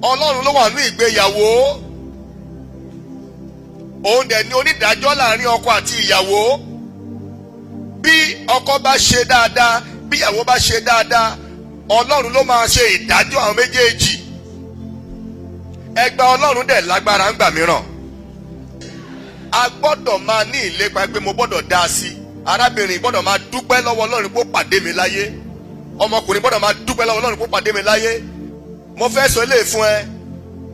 Ọlọ́run ló wà ní ìgbéyàwó. Òun dẹ̀ ni onídàájọ́ láàrin ọkọ àti ìyàwó. Bí ọkọ bá ṣe dáadáa, bí ìyàwó bá ṣe dáadáa, Ọlọ́run ló máa ṣe ìdájọ́ àwọn méjèèjì. Ẹgbà Ọlọ́run dẹ̀ lágbára ńgbà mìíràn. A gbọ́dọ̀ máa ní ìlépa pé mo gbọ́dọ̀ dá sí. Arábìnrin gbọ́dọ̀ máa dúpẹ́ lọ́wọ́ Ọlọ́run pé ó pàdé mi láyé. Ọmọkùnrin gbọ́dọ̀ máa dúpẹ́ lọ́wọ́ Ọlọ́run pé ó pàdé mi láyé. Mo fẹ́ sọ eléyìí fún ẹ.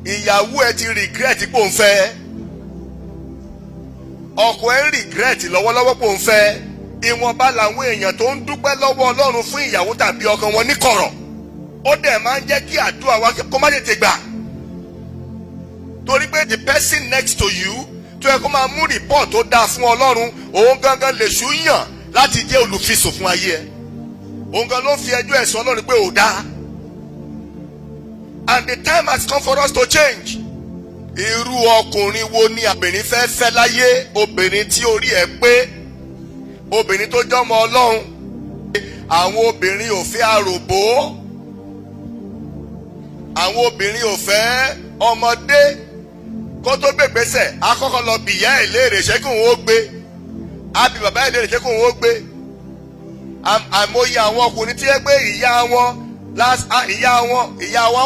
Ìyàwó ẹ ti regret pé òun fẹ́. Ọkọ ẹ ń regret lọ́wọ́lọ́wọ́ pé òun fẹ́. Ìwọ̀nba làwọn èèyàn tó ń dúpẹ́ lọ́wọ́ Ọlọ́run fún ìyàwó tàbí ọkọ wọn ní kọ̀rọ̀. Ó dẹ̀ máa ń jẹ́ kí àdúrà wa kó má tètè gbà. Torí pé the person next to you tó yẹ kó máa mú report tó dáa fún Ọlọ́run, òun gangan lè ṣúyàn láti jẹ́ olùfisùn fún ayé ẹ. Òun gan ló fi ẹjọ́ ẹ̀sùn Ọlọ́run pé ò dáa. And the time has come for us to change. Irú ọkùnrin wo ni obìnrin fẹ́ fẹ́ láyé? Obìnrin tí orí ẹ̀ pé, obìnrin tó jọmọ Ọlọ́run. Àwọn obìnrin ò fẹ́ àròbó. Àwọn obìnrin ò fẹ́ ọmọdé. Kó tó gbègbèsẹ̀, akọ́kọ́ lọ bì ìyá ẹ̀ léèrè ṣé kí òun ó gbé. A bì bàbá ẹ̀ léèrè ṣé kí òun ó gbé. Àmọye àwọn ọkùnrin tí ẹ gbé ìyá wọn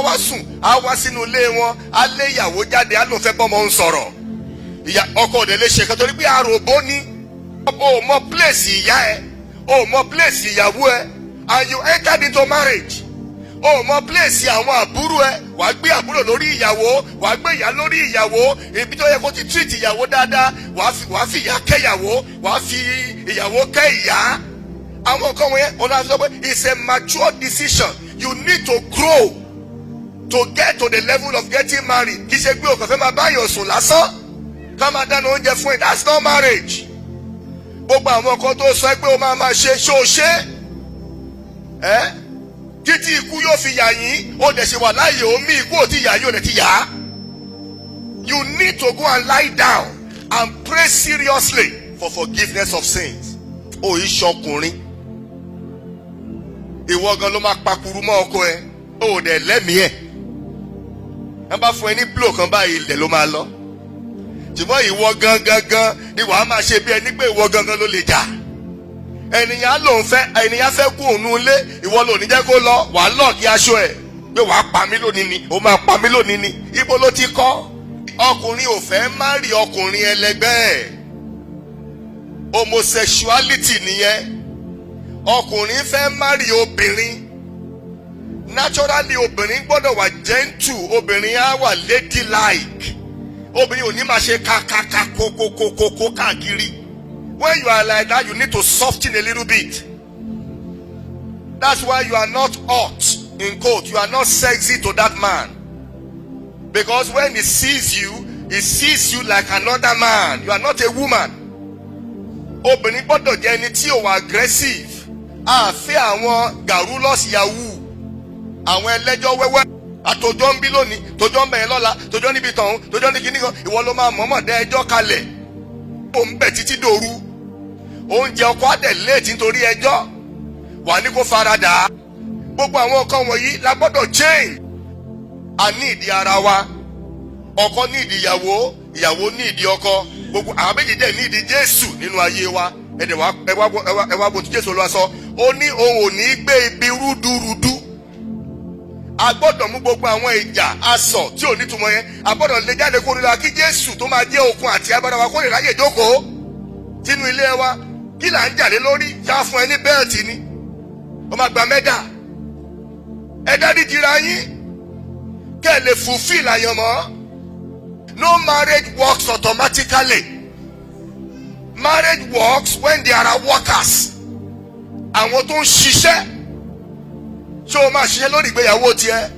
wá sùn, á wá sínú ilé wọn, á lé ìyàwó jáde, á lóun fẹ́ bọ́mọ ń sọ̀rọ̀. Ọkọ òde lè ṣe kan torí pé àròbó ni. O mọ place ìyá ẹ, o mọ place ìyàwó ẹ, and you entered into marriage. O mọ place àwọn àbúrò ẹ, wàá gbé àbúrò lórí ìyàwó, wàá gbé ìyá lórí ìyàwó, ibi tó yẹ kó ti treat ìyàwó dáadáa, wàá fi ìyá kẹ́ ìyàwó, wàá fi ìyàwó kẹ́ ìyá. Àwọn nǹkan wọ̀nyẹn, ọ̀nà àti sọ pé it's a mature decision. You need to grow to get to the level of getting married. Kì í ṣe gbé òkàn fẹ́ máa báyọ̀ sùn lásán, ká máa dáná oúnjẹ fún ẹ, that's not marriage. Gbogbo àwọn nǹkan tó sọ pé o máa ṣe ṣó ṣe. Títí ikú yóò fi yà yín, ó dẹ̀ ṣe wà láàyè omi ikú ò tí yà yín ò dẹ̀ ti yà á. You need to go and lie down and pray seriously for forgiveness of sins. O yìí ṣọkùnrin. Ìwọ gan ló máa pakuru mọ́ ọkọ ẹ, ó dẹ̀ lẹ́mìí ẹ̀. Wọ́n bá fún ẹ ní blow kan báyìí ilẹ̀ ló máa lọ. Ṣùgbọ́n ìwọ gangan ni wàá máa ṣe bí ẹni pé ìwọ gangan ló lè jà. Ènìyàn fẹ́ kú òun ilé, ìwọ ló ní jẹ́ kó lọ, wàá lọ kí aṣọ ẹ̀ pé wàá pa mí lónìí ni, ó máa pa mí lónìí ni. Ibo ló ti kọ́? Ọkùnrin ò fẹ́ márì ọkùnrin ẹlẹgbẹ́ ẹ̀. Homosexuality nìyẹn. Ọkùnrin fẹ́ márì obìnrin. Naturally obìnrin gbọ́dọ̀ wà gentle, obìnrin á wà ladylike. Obìnrin ò ní máa ṣe kàkàkà kókókókó káàkiri. When you are like that, you need to soften a little bit. That's why you are not hot, in quote. You are not sexy to that man. Because when he sees you like another man. You are not a woman. Obìnrin gbọ́dọ̀ jẹ́ ẹni tí ò wà aggressive. Àfẹ́ àwọn garrulous yahoo. Àwọn ẹlẹ́jọ́ wẹ́wẹ́. Àtòjọ́ ń bí lónìí, tòjọ́ ń bẹ̀yẹn lọ́la, tòjọ́ níbi tọ̀hún, tòjọ́ ní kíní kan. Ìwọ ló máa mọ̀ọ́mọ̀ dá ẹjọ́ kalẹ̀. Ó ń bẹ̀ títí dòru. Oúnjẹ ọkọ adẹ̀ léètì nítorí ẹjọ́. Wà ní kó faradà. Gbogbo àwọn nǹkan wọ̀nyí la gbọ́dọ̀ change. A ní ìdí ara wa. Ọkọ ní ìdí ìyàwó, ìyàwó ní ìdí ọkọ. Gbogbo àwọn méjì dẹ̀ ní ìdí Jésù nínú ayé wa. Ẹ wá bó ti Jésù Olúwa sọ. Ó ní òun ò ní gbé ibi rúdurùdu. A gbọ́dọ̀ mú gbogbo àwọn ìjà asọ̀ tí ò ní túmọ̀ yẹn. A gbọ́dọ̀ lè jáde kó nílò kí Jésù tó máa jẹ́ okun àti agbára wa kó lè ráyè jókòó sínú ilé wa. Kí là ń jàlé lórí? Ṣá fún ẹ ní bẹ́ẹ̀tì ni. Ó máa gba mẹ́dà. Ẹ dáríjì ra yín. Kẹ́ ẹ lè fulfill àyànmọ́. No marriage works automatically. Marriage works when there are workers. Àwọn tó ń ṣiṣẹ́. Ṣé o máa ṣiṣẹ́ lórí ìgbéyàwó tiẹ̀?